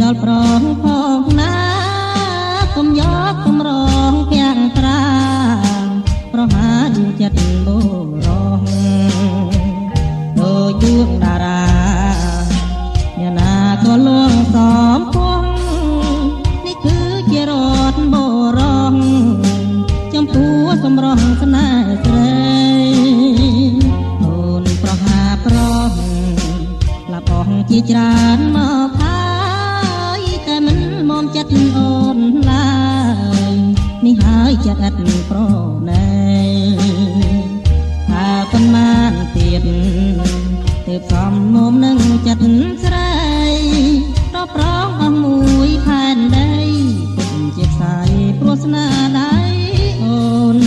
ដល់ប្រងផងណាកុំយកកំរងទាំងត្រាប្រហាដួងចិត្តបរងដោយដួងតារាអ្នកណាក៏លួងសំពងនេះគឺជារត់បរងចំពោះសំរងស្នេហ៍ស្រីអូនប្រហាប្រងលាប់អស់ជាច្រើនមកហើយតែមិនមកចិត្តអូនឡើយនេះហើយចិត្តឥតប្រណីថាប៉ុន្មានទៀតទើបសំមុំនឹងចិត្តស្រីប្រប្រងអស់មួយផែនដីពិតជាខ្សែព្រោះស្នាដៃអូន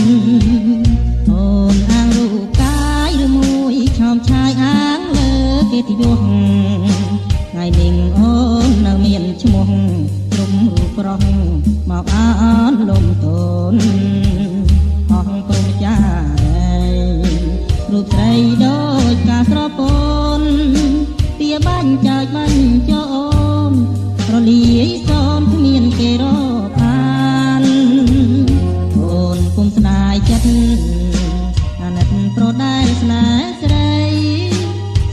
អាងរូបកាយឬមួយឆោមឆាយអាងលើកិត្តិយសថ្ងៃនេះអូននៅមានឈ្មោះរុំរូបប្រុសមកអនលំតូនអស់ព្រមចារូបស្រីដូចការស្រពនទាបាញ់ចើចបាញ់ចោមរលាយសូមគ្មានគេរកអានអូនគុំស្ដាយចិត្តអាណិតប្រដែលស្នេហ៍ស្រី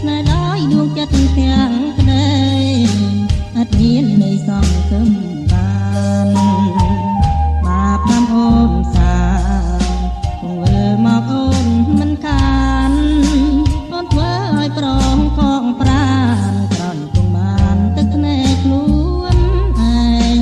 ស្នេហ៍ដោយដួងចិត្តទាំងក្ដីអត់មាននៃសងគំបានបាបតាមអូនសាគង់វិលមកអូនមិនខានអូនធ្វើឲ្យប្រងផងប្រានក្រោយគង់បានទឹកភ្នែកខ្លួនឯង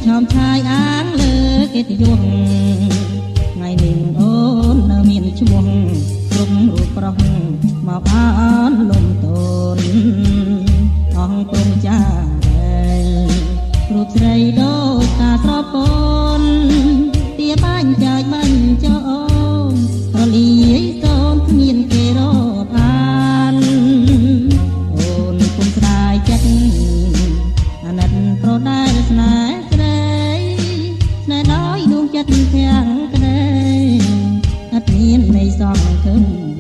ឆោមឆាយអាងលើកិត្តិយសថ្ងៃនេះអូននៅមានឈ្មោះរុំរូបប្រុសមកអនលំតូនអស់ព្រមចារូបស្រីដូចការស្រពនទាបាញ់ចើចបាញ់ចោមរលាយសូមគ្មានគេរកអានអូនគុំស្ដាយចិត្តអាណិតប្រដែលស្នេហ៍ស្នេហ៍ដោយដួងចិត្តទាំងក្ដីអត់មាននៃសងគំ